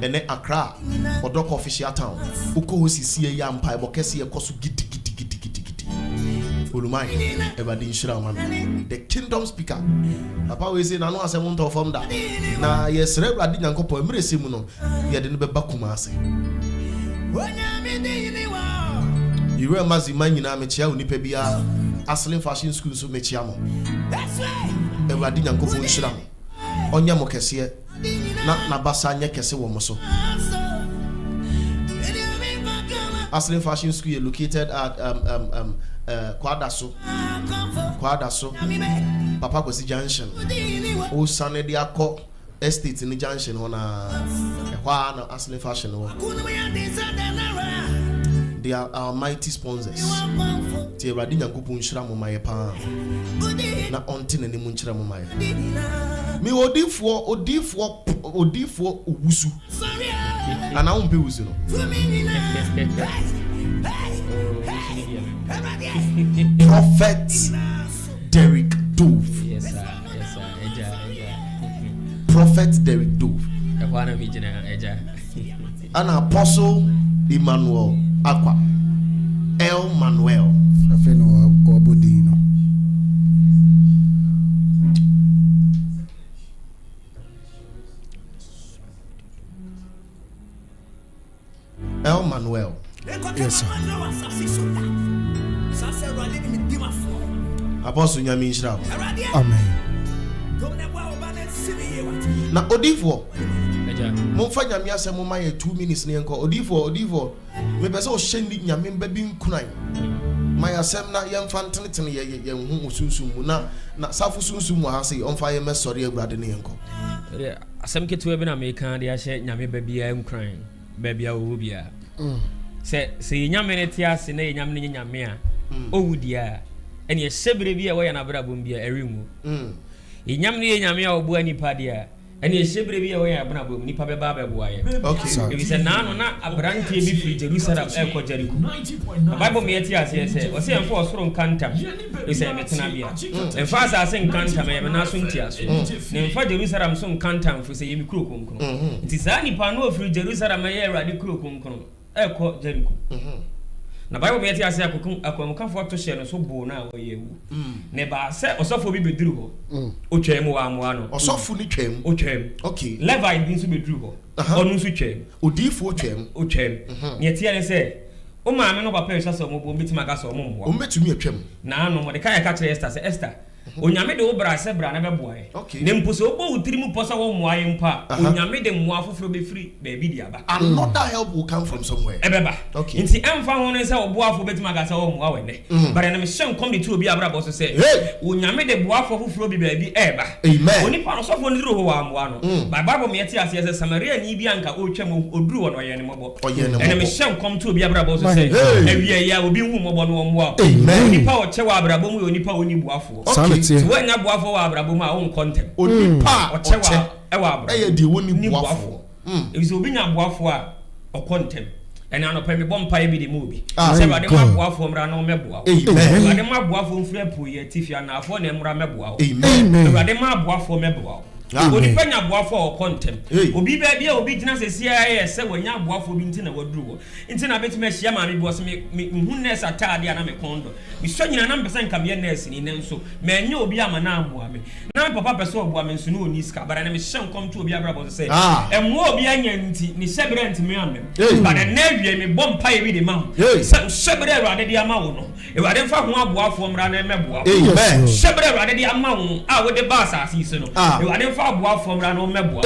ene Accra Odoko official town uko osisi ya mpa ebokese yekoso gidi Olumai Ebadi Nshira Mami the kingdom speaker papa we say na no asem nto form da na yesre Ebadi Nyankopon emrese mu no ye de no beba Kumase Yure mazima nyina mechia onipa bia Asling fashion school so mechia mo Ebadi Nyankopon Nshira mo onya mo kese na basa nya kese wo mo so Asling fashion school is located at Kwadaso Papa Kwesi Junction O Sane Diako Estate in the junction on a Asling fashion. They are our mighty sponsors. Te Radina Kupun Shramu Maya Pa na ontin any munchramu Maya. Me odifo ubusu. And I won't be using. Prophet Derek Dove. Yes, sir. Prophet Derek Dove. An Apostle Emmanuel Aqua. El Manuel. El Manuel. Yes, sir. Apostle Nyami Nshira. Amen. Na odifo. Momfa Nyami asem ma ye 2 minutes ne enko. Odifo. Me pese o hye Nyami ba bi nkunan. Ma ya asem na ye mfa ntenetene ye hu osunsum mu na safu sunsum mu ha se onfa ye mesori Awurade ne enko. Asem ketu bi na me kan de ahye Nyami ba bia nkunan. Ba bia wo bia. Se Nyami ne tiase na Nyami ne Nyami a owudia ene ye sebre bia wo ya na brabom bia erimu. Nyami ne Nyami a obu anipa dia ene ye sebre bia wo ya brabom nipa be ba beboa ye. Okay. Ebi se na no na abrantie bi free Jerusalem e ko Jericho. Bible me tiase se o se enfo osoro nkantam. E se metena bia. Enfo asase nkantam e na so ntiaso. Ne enfo Jerusalem so nkantam fo se yemi kuro konkron. Nti sa nipa no free Jerusalem e Awurade kuro konkron e ko Jericho. Na Bible me tiase akwamukafo to hye no so bo na wo yewu. Ne ba se osofo bi beduru ho. Otwem wa amwa no. Osofo ni twem. Otwem. Okay. Levi bi nso beduru ho. Onu nso twem. Odifo twem. Otwem. Ne tie ne se o maame no papa ehwa so mo bo betima ka so mo mboa. O metumi atwem. Na no mo de kai ka kire Esther se Esther onyame de wo bra se bra na beboa e. Ne mposo obo utiri mu posa wo moa ye mpa onyame de moa foforo be free ba bi dia ba. Another help will come from somewhere. Ebeba. Okay. Nti emfa ho ne se oboafo betima ga se wo moa we ne. Bare na me hye nkom de tu obi abra bo so se onyame de boafo foforo bi ba bi eba. Amen. Oni pa no sofo ndiro ho wa moa no. Ba Bible me tie ase se Samaria ni bi anka otwam oduru wo no ye ne mobo. Ene me hye nkom tu obi abra bo so se ewie ya obi hu mobo no moa. Oni pa o che wa abra bo mu oni pa oni boafo. Okay. So when you boafo wa abrabo ma won content onipa o chewa e wa abrabo e ye de woni boafo e bi so obi nya boafo a o content ene anopa me bompa e bi de mu bi se ba de ma boafo mra na o meboa ba de ma boafo mfura pu ye tifia na afo na mra meboa amen ba de ma boafo meboa oni panya boafo o content obi ba bia obi gina sesia ye se wanya boafo bi ntina waduru ntina betima hia ma me bo se me hunnes atade na me kondo mi so nyina na mpesa nka me nurse ni nenso me nya obi ama na amoa me na papa pese oboa me nso no oni ska bara na me hye nkom to obi abrabo se emo obi anya nti ni shebre nti me amem bara na wie me bompa ye bi de ma se shebre Awurade de ama wo no Awurade mfa ho aboafo mra na meboa shebre Awurade de ama wo a wo de ba asase se no Awurade mfa aboafo mra na meboa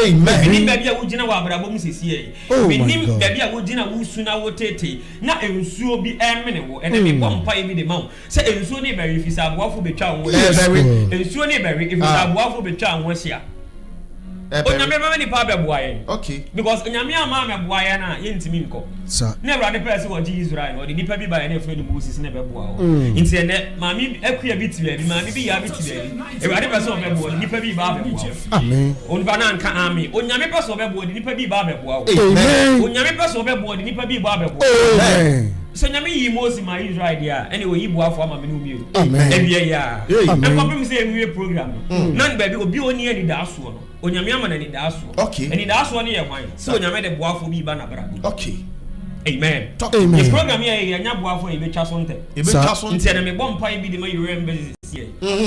ni ba bia wo gina wa abrabo mu sesie ni ba bia wo gina wo su na wo tete na ensuo bi emene wo ene me bompa ye bi de ma wo se ensuo ni ba refisa aboafo betwa wo ensuo ni ba refisa aboafo betwa wo hia onyame ba ni pa beboa ye okay because onyame ama meboa ye na ye ntimi nko na Awurade pese wo gi Israel no de nipa bi ba ye na fredi Moses na beboa wo nti ene maami akua bi ti bi maami bi ya bi ti bi Awurade pese wo beboa nipa bi ba beboa amen on ba na nka ami onyame pese wo beboa de nipa bi ba beboa wo amen onyame pese wo beboa de nipa bi ba beboa amen so nyame yi Moses ma Israel dia anyway yi boafo ama me no mi amen ebia ya e papa mi say emi program no nan ba bi obi oni ani da so no onyame ama na ni daaso okay ni daaso ne ye hwan se onyame de boafo bi ba na bra okay amen amen this program here ye nya boafo e be twa so nte nti na me bom pa bi de ma yure mbezi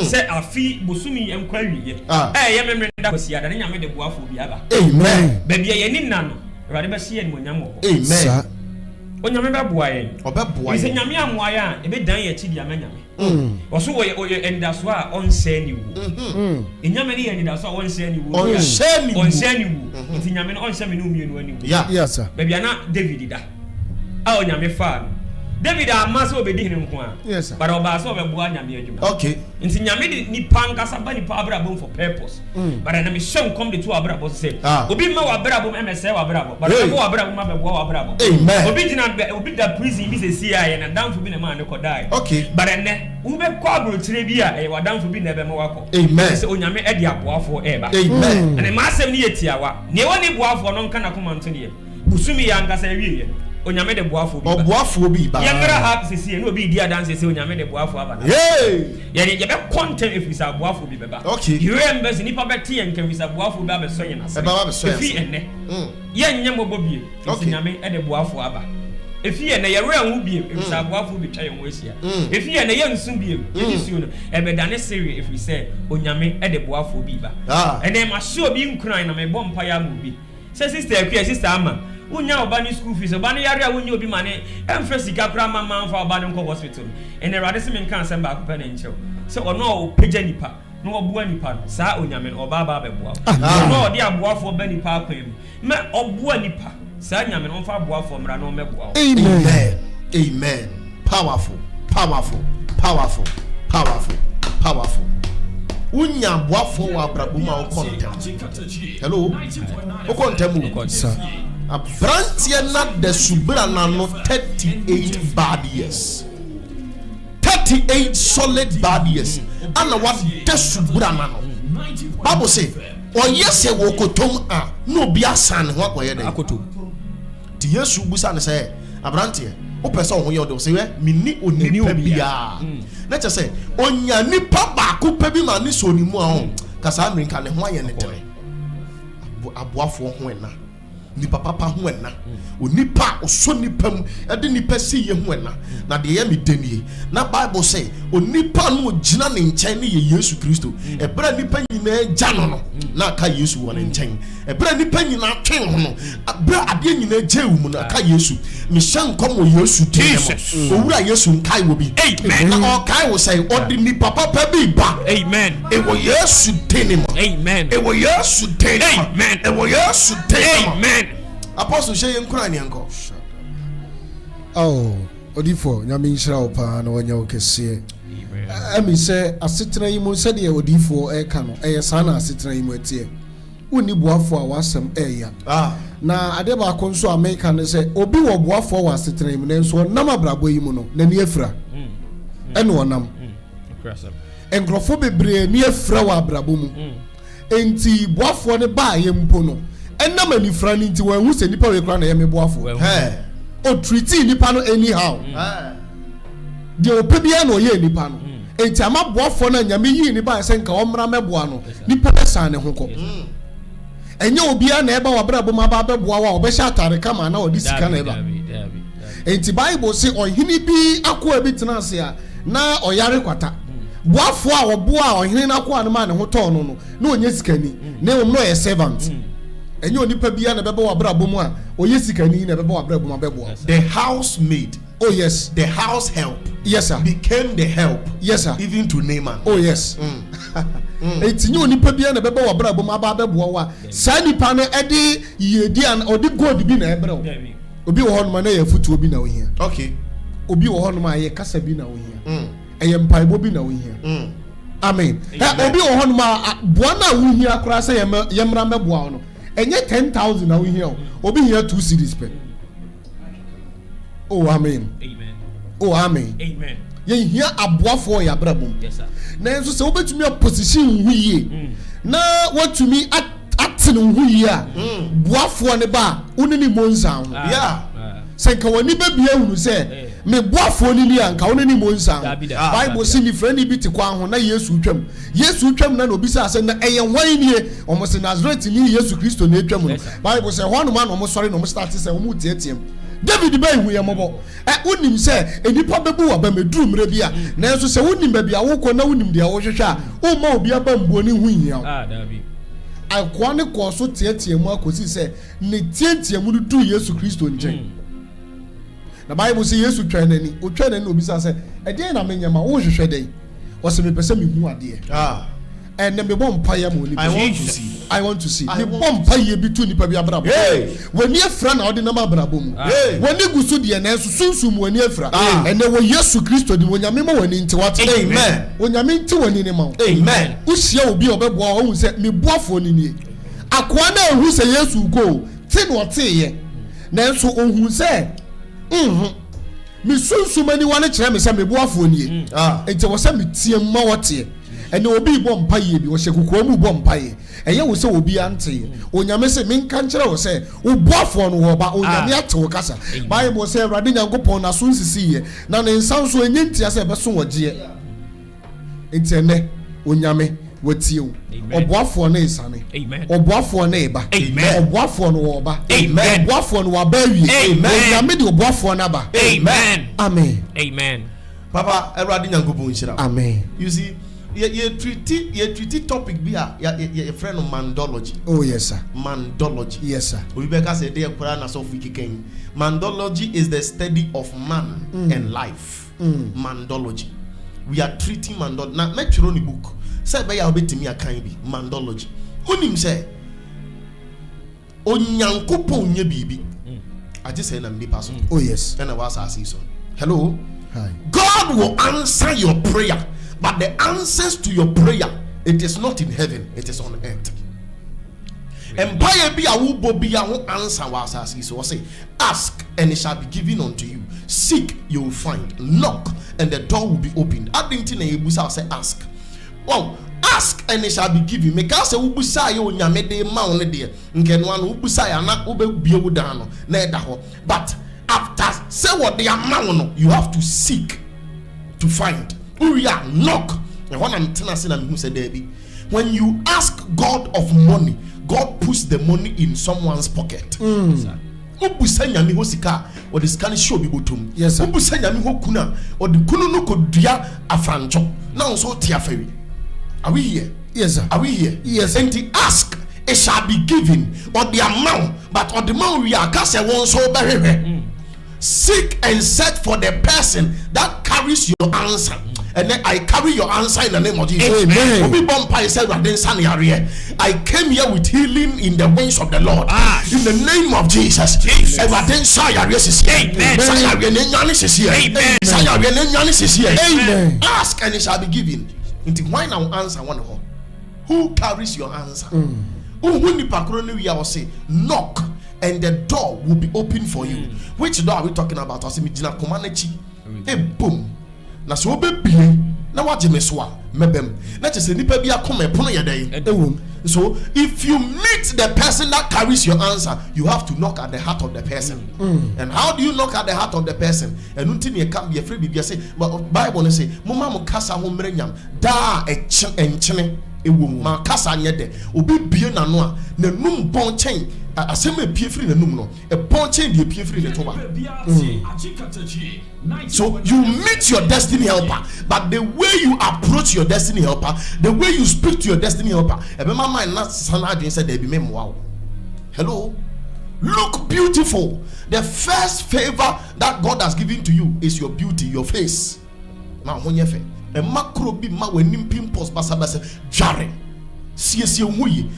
se afi busumi enkwa wiye ye memre da kosia da nyame de boafo bi aba amen ba bia ye ni nna no awade ba sie ni monyam ho amen onyame ba boa ye obeboa ye se nyame amoa ya e be dan ye chi dia manyame oso wo endaso a onse ni wo enyame ni endaso a onse ni wo onse ni wo nti nyame no onse me no mienu ani wo yes sir ba bia na David da a onyame fa David amase obedi hene nko a yes sir but oba so obeboa nyame adwuma okay nti nyame ni pankasa ba ni pa abrabom for purpose but na me shem come the two abrabom say obi ma wa abrabom emese wa abrabom but obi wa abrabom ma beboa wa abrabom amen obi jina obi da prison bi se CIA na down for bi na ma ne ko die okay but ene ube kwa abrotire bi a wa down for bi na be ma wako amen say onyame e dia boafo e ba amen and ma asem ni yetiawa ne woni boafo no nka na komante ne busumi ya ngasa wiye onyame de boafo bi boafo bi ba yemra ha sisi no bi dia dance say onyame de boafo aba na ye be content if we say boafo bi beba okay you remember ni pa beti en kan we say boafo bi aba so yen ase efi enne ye nyem obobie isi nyame e de boafo aba efi enne ye re hu bie if say boafo bi twa yen wo asia efi enne ye nsu bie ye su no e be dane series if we say onyame e de boafo bi ba ene ma show bi nkran na me bom pa ya mu bi say sister akua sister ama unya obani school fees obani yare a unya obi mane emfre sika kra mama fa obani nko hospital ene rade se men kan semba ko pe na nchew se ono o peja nipa no obuwa nipa sa onyame oba ba beboa no odi aboafo ba nipa akwem me obuwa nipa sa nyame no fa aboafo mra no meboa amen amen powerful unya aboafo wa brabuma o content hello o content sir abrantie na de subra na no 38 bad years 38 solid bad years ana wa de subra na no Bible say o yese wo kotom a no bi asan ho akoye den akotom ti Yesu busa ne say abrantie o pese o ho ye o de say minni onipa bia na che say onya nipa ba ko pa bi ma ni so ni mu a ho kasa America ne ho aye ne tere aboafo ho na nipa papa ho na onipa oso nipa mu e de nipa si ye ho na de ye me denie na Bible say onipa no gina ne nchen ne ye Yesu Kristo e bra nipa nyina gya no na aka Yesu wo ne nchen e bra nipa nyina twen ho no bra ade nyina gya wu mu na aka Yesu me hyan kom wo Yesu Jesus owura Yesu nkai wo bi amen na o kai wo say o de nipa papa bi ba amen e wo Yesu denimo amen e wo Yesu denimo amen e wo Yesu denimo amen Apostle Shay nkura ni anko. Oh, odifo nyame nhyira wo pa na wonya wo kese. Ami se asetena yi mu se de odifo e ka no e sana asetena yi mu atie. Woni boafo a wasem e ya. Na ade ba ko nso America ne se obi wo boafo wa asetena yi mu ne nso nam abrabo yi mu no na ni afira. Ene wonam. Enkrofo bebre ni afira wa abrabo mu. Enti boafo ne ba ye mpo no enna mani frani nti wa hu se nipa we kra na ye meboafo o treaty nipa no anyhow de opebia na oye nipa no enti ama boafo na nyame yi nipa se nka omra meboa no nipa pesa ne ho ko enye obia na eba wa brabo ma ba beboa wa obehya atare kama na odi sika na eba enti Bible say ohini bi akoa bi tena ase a na oyare kwata boafo a oboa ohini na akoa no ma ne ho to no na onye sikani na no ye servant enye onipa bia na bebe wa brabo mu a oyesikani na bebe wa brabo ma bebo the housemaid oh yes the house help yes sir became the help yes sir even to Naaman oh yes etinye onipa bia na bebe wa brabo ma ba bebo wa sa nipa no ede yedi an odi god bi na ebrɛ obi wo hono ma na ye futu obi na wo hia okay obi wo hono ma ye kasa bi na wo hia eye mpaibo bi na wo hia amen obi wo hono ma boa na wo hia kora se yemra meboa no enye 10,000 na we here obi here 2 cities pe oh amen oh amen ye here aboafo ya brabom yes sir na enso se obetumi position hu yie na watumi atene hu yie a boafo ne ba unini monza ho yeah se nka wani be bia hunu se me boafo ni anka woni ni monsa Bible say ni friend bi te kwa ho na Yesu twam na obi say na eye hwan nie omo se Nazareth ni Yesu Kristo na twam no Bible say hwan no ma no mo sori no mo start say omo tietiem David bay hu ye mobo wonim say enipa bebu wa ba meduru mre bia na enso say wonim ba bia wo ko na wonim dia wo hwehwe a o ma obi aba mbuoni hu hia David akwa ne ko so tietiem akosi say ne tietiem no du Yesu Kristo nchen na Bible say Yesu twanani o twanani obi say e dey na menyama wo hwehwe dey o se me pese me hu ade and then me bomb pay am oni I want to see me bomb pay bi tu nipa bi abrabo when you fra na odi na abrabo mu when you gusu de na sunsum when you fra and then when Yesu Kristo di wonyame ma wani nti wat amen wonyame nti wani ne ma amen usia obi obebo o say me boafo ni nie akwa na ehu say Yesu go ti no te ye na nso ohun say me sunsum ani wane kire me say me boafo nie enti wo say me tie ma wote ene obi bom paye bi wo hye kokko mu bom paye eye wo se obi ante onyame se menka nkere wo se wo boafo no wo ba onyame ate wo kasa Bible say Awurade Nyankopon na so nsisi ye na ne nsan so enye ntia se be so wogie entene onyame watie wo oboafo na isane oboafo na eba oboafo no wo ba oboafo no wa ba wi onyame de oboafo na ba amen Papa Awurade Nyankopon nhyira amen you see you treat topic be a friend of mandology. Oh yes sir. Mandology. Yes sir. We better say they Quran as of wikiken. Mandology is the study of man and life. Mandology. We are treating mandology. Now make your own book. Say by me a kind be mandology. Unim say Onyankopo nye bibi. I just say I'm the person. Oh yes. And I was asking so. Hello. Hi. God will answer your prayer. But the answers to your prayer, it is not in heaven, it is on earth. Empire be a wo be a answer was as he say, ask and it shall be given unto you. Seek, you will find. Knock and the door will be opened. I didn't say ask. Well, ask and it shall be given. Make us a ubusa yo nyame de ma on de. Nken wan ubusa ya na ube bie wo dan no na eda ho. But after say what the amount you have to seek to find. Uriah, knock. And when I'm telling you, said Debbie, when you ask God of money, God puts the money in someone's pocket. Ubusanya mi hosika or the scan show be botum. Yes, sir. Ubusanya mi hokuna or the kunu no kodia afrancho. Now so tiaferi. Are we here? Yes, sir. Are we here? Yes. And the ask, it shall be given, or the amount, but on the amount we are cast one so very. Seek and search for the person that carries your answer. And then I carry your answer in the name of Jesus. Amen. I came here with healing in the wings of the Lord. In the name of Jesus. Amen. Ask and it shall be given. Why now answer one of them? Who carries your answer? Who say knock and the door will be open for you. Which door are we talking about? Hey, boom. Na so be na waje meswa mebem na chese nipa bia come pono ye dey so if you meet the person that carries your answer you have to knock at the heart of the person and how do you knock at the heart of the person and until you come be afraid bibia say Bible say mama mo kasa ho mrenyam da enchene ewo ma kasa nye de obi bie na no a na num bon chen asem epie free na num no e bon chen de epie free na to ba. So you meet your destiny helper, but the way you approach your destiny helper, the way you speak to your destiny helper, said they be wow. Hello, look beautiful. The first favor that God has given to you is your beauty, your face. Now when you a macro be ma when pimples basabasa jarring.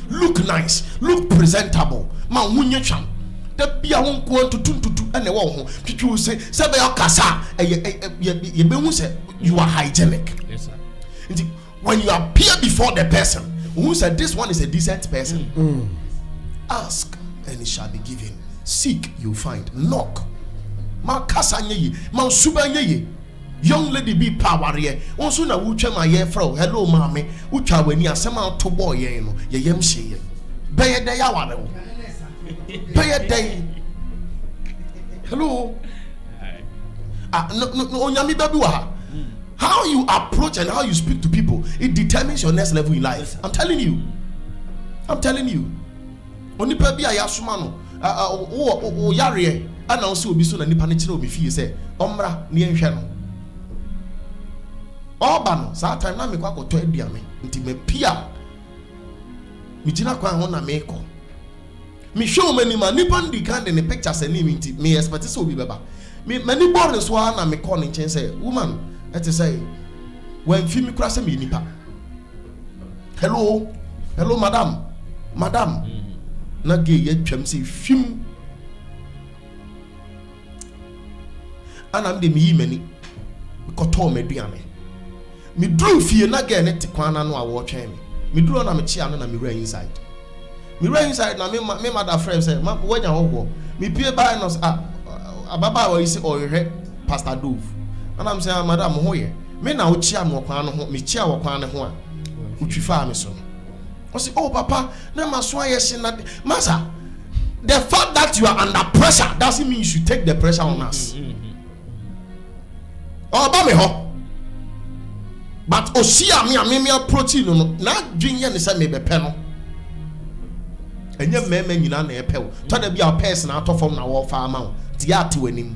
Look nice, look presentable. Ma when cham. The bia won ko tutu ene wo ho twitwu say be okasa ye be hu say you are hygienic. Yes sir. When you appear before the person who said this one is a decent person, ask and it shall be given. Seek, you find. Knock. Ma kasa nye ma suba nye young lady be power here. Also na wutwa ma ye fro hello mama wutwa wani asema to boy ye no ye yem hye be ye dey aware wo. Pay a day. Hello. How you approach and how you speak to people, it determines your next level in life. I'm telling you. Only pe bia ya soma no o yare ana o se obi so na nipa ne kire o me fie se omra ne enhwe no oba no sa time na me kwa koto aduame nti me pia me gina kwa ho na me ko me show mani ma nipa ndi kan de ne pictures ani me nti me expect se obi beba me mani born so na me call nchen say woman let us say when fi me kura se me nipa hello madam na gay ye twam say film anam de me yi mani ko to me duane me dru fie na gay ne te kwana no a wo twɛn me dru na me chia no na me run inside na me mother friend say ma wanya wo me pie by no ababa wa isi oyehwe Pastor Dove anam say madam ho ye me na wo chia mo kwan no ho me chia wo kwan no ho a utwifa me so I say, oh papa, Master, the fact that you are under pressure doesn't mean you should take the pressure on us. Oh, but Osia me protein no na dwenya ne say me be pe no. Enye meme nyina na epe wo. To da bia person out of form na wo fa ama wo. Ti ate wanim.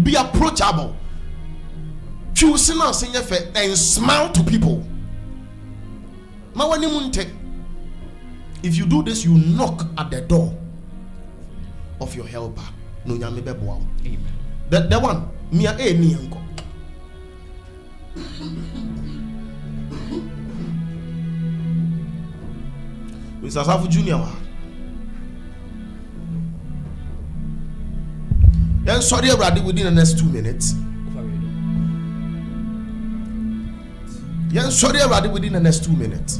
Be approachable. Choose na say fe and smile to people. Ma wani munte. If you do this, you knock at the door of your helper. No nyame beboa. Amen. The one mia ni anko. Mr. Safu Junior wa. Then sorry already within the next 2 minutes. Yeah, sorry already within the next 2 minutes.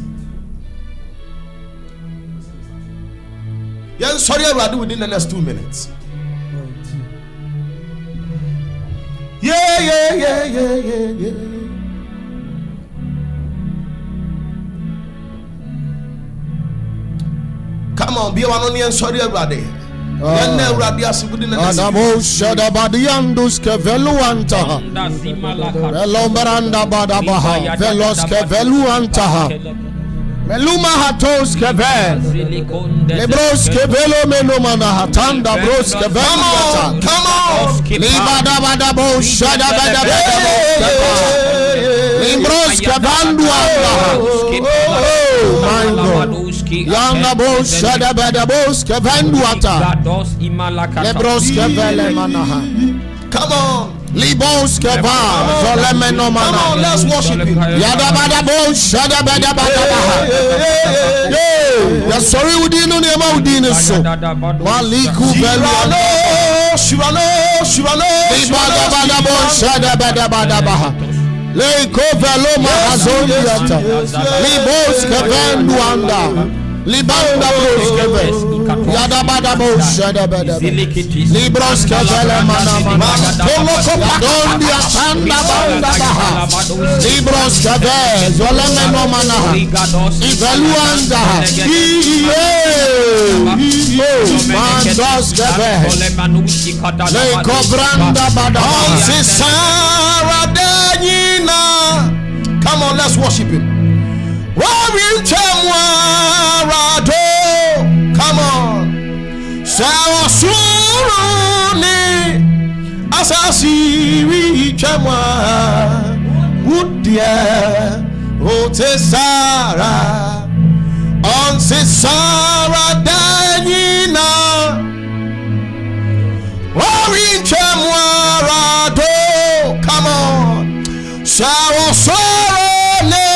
Yeah, sorry already within the next 2 minutes. Yeah. Come on, be one on the sorry already. Adamo shada badiandus ke veluanta velombranda badabaha velos ke veluanta meluma hatos ke ve lebros ke velo menomana hatanda bros ke veluanta come on libada badabo shada badabo libros ke vanduanda oh my God Yanga bos shada bada bos kevenduata lebros kevele manaha. Come on, libos keva zolemeno mana. Come on, let's worship him. Yada bada bos shada bada bada baha. Yeah, sorry udino ne ma udino so. Maliku velo shurano. Libada bada bos shada bada bada baha. Leiko velo mahazoniata. Libos kevenduanda. Libanda bros keve yada bada bos shada bada libros kevele manama koloko padondi atanda banda baha libros keve zoleme no manaha iveluanda mandos keve le kobranda bada sisara denina. Come on, let's worship him. Come on, Sawa Suruni Asasi Richamwa Woodya Ote Sara on Sara Danina Warinchamwarado. Come on, Sawa Suruni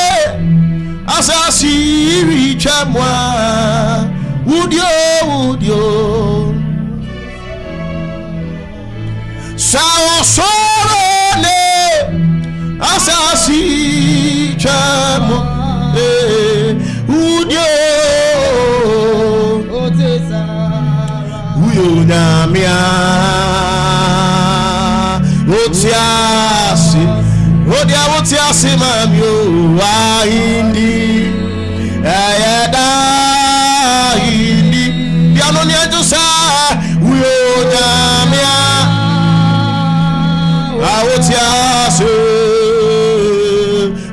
Asasi Richamwa Woodyo Sawa Sorone Asasi Chamo Woodyo Uyunamia Otiasi Otiasi Mamyo Wahindi Ayada Wotiase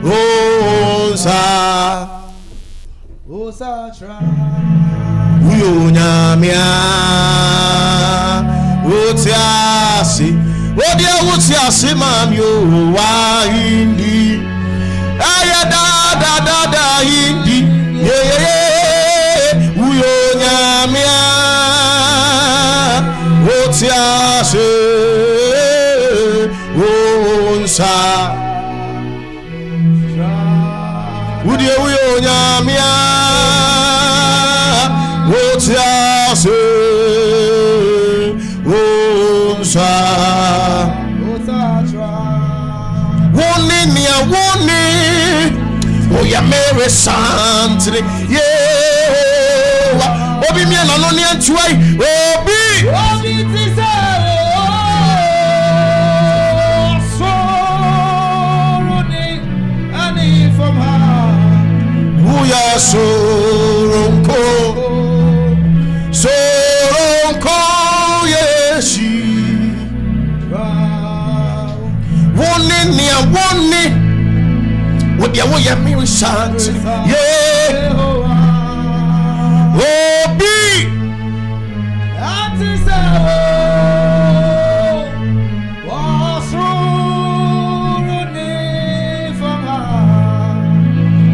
Onsa Osatra Uyonyamia Wotiase Odia Wotiase mamyo wa hindi Aya da hindi Uyonyamia Wotiase Onsa Wodia Uyonyamia Wotiase Onsa Woni Oya mere santri yeah Obi mi na no ne antuai Obi tisa Soroni ani from her Uya soronko yeshi Woni What you want, me chant, yeah. Obi,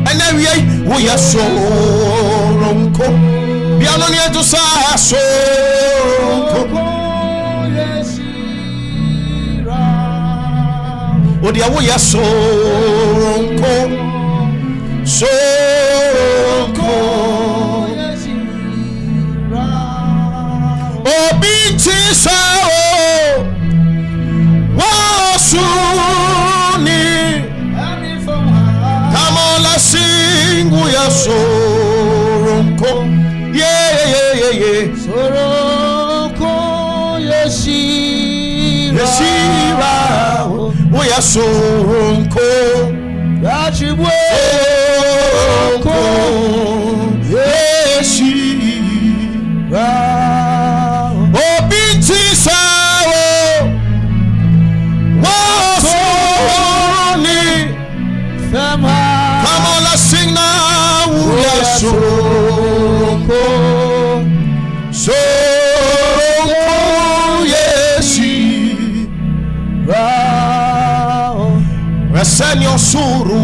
and then we are so long. We are not here to say so. What you want, so. Obiti sao wasuni come on let's sing we are soronko yeah soronko yeshira we are soronko Yachibwe Yeshira Obiti sao Wasoni Come on, let's sing now Yeshoko Soroko Yeshira Senyor suru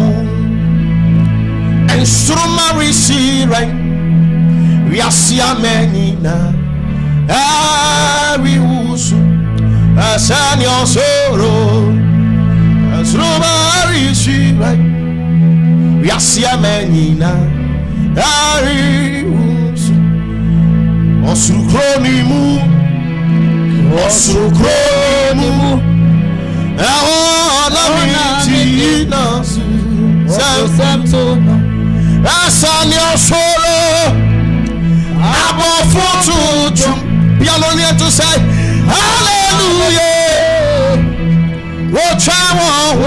Instrumari sirai Riasia menina Ari usu Senyor suru Instrumari sirai Riasia menina Ari usu Osukronimu Asanyo solo abofutu piano near to say hallelujah watch out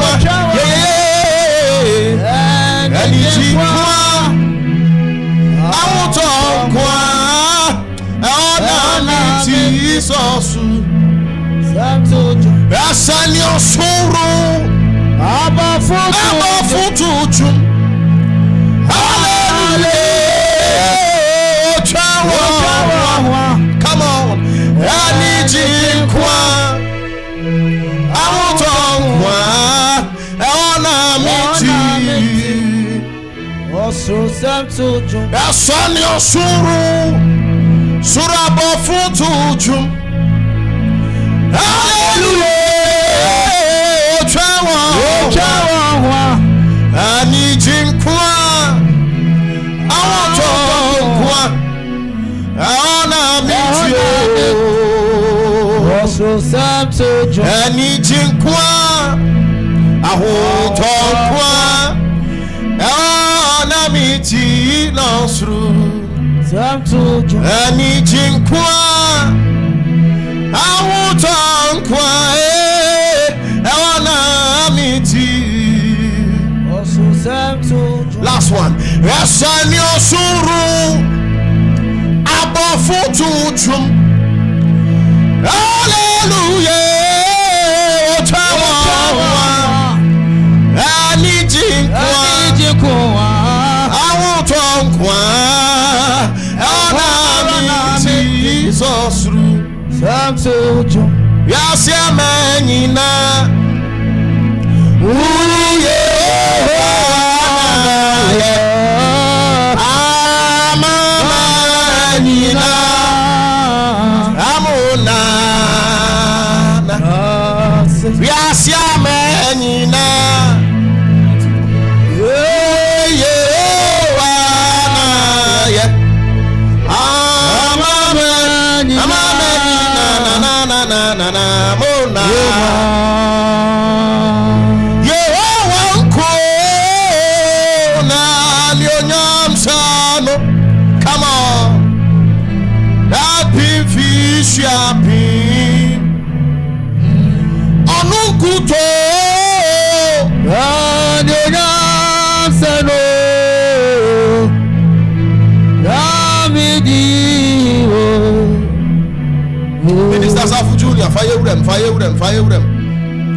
yeah and you Jesus Asanyo solo abofutu hallelujah come on I need you kwa I want on kwa I wanna meet you also samto Asanyo suru abofutu hallelujah I need you kwa I want to kwa I wanna meet you also samto I need you kwa I want to kwa I wanna meet you no through samto I need you kwa I want to kwa I wanna meet you also samto last one Asanyo suru abofutu hallelujah tojo Yasia menina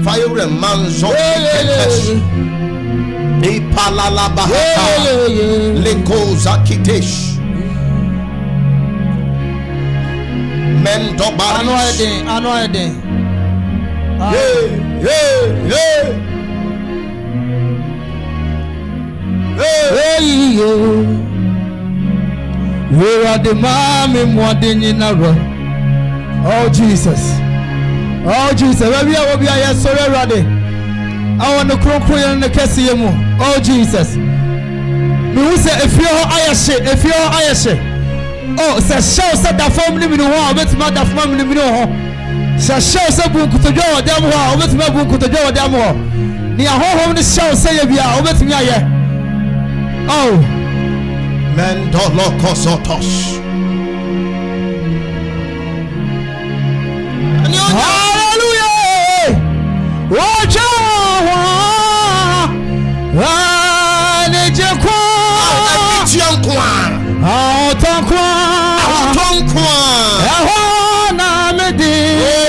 Fire them, man, Ipalala Bahata, Leko Zakitesh, Mendobar, Anoide. Where are the mommy more than in a row? Oh, Jesus. Oh Jesus, we are so ready. I want to crawl in the Cassiamo. Oh Jesus. We say if you're Ayashe. Oh, Shay said that family in the hall, let's not that family in the hall. Shay said, Book to go, damn well, let's not book to go, damn well. Near home, the show say, we are over to me. Oh, Mendolo Kosotos. Hallelujah! Watch out! Nejekwa! Oh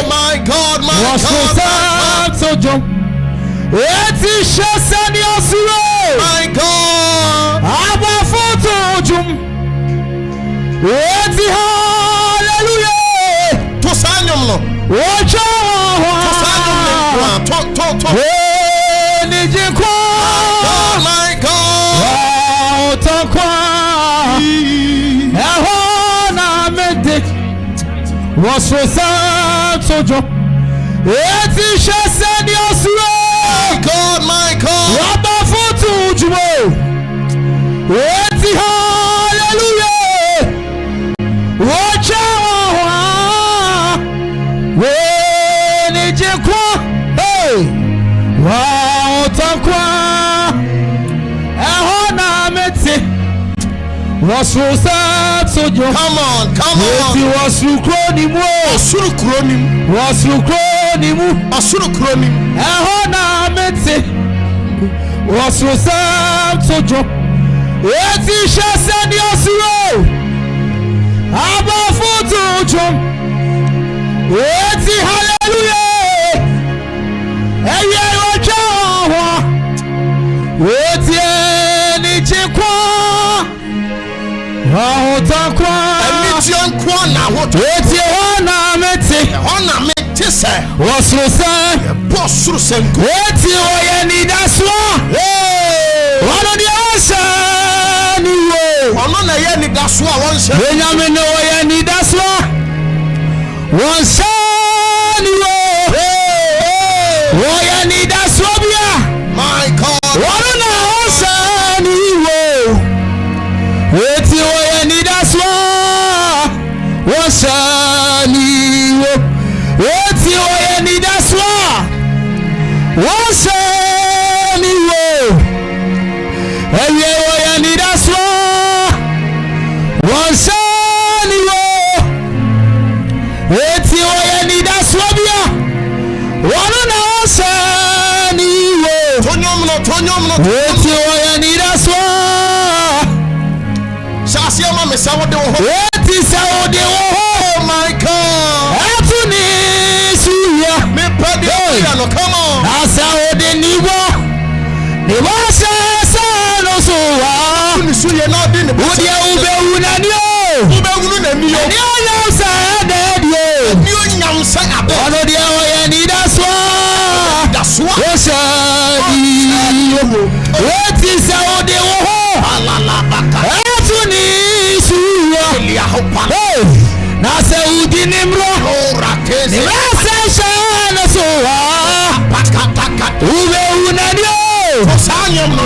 my God, my God! So jump. My God! Abba photo jump. Hallelujah! To Sanyum. Watch out! My God! Was so sad, so jump. My God, my God! Abba photo jump. Hallelujah! Watch out! When it hey! Wow, tankwa! Was so sad, so you come on. Was you crony more? Was you crony more? Was so sad, so you send your slow. Abba photo jump. Hallelujah. My God. Oh my God. Come on. say abe. Ono dia oye ni daswa. Daswa. Oshadi. What is our de wo? Etuni suwa. Hey. Na se udi nimro. Nimra se shana suwa. Ube unadio. Osanyom no.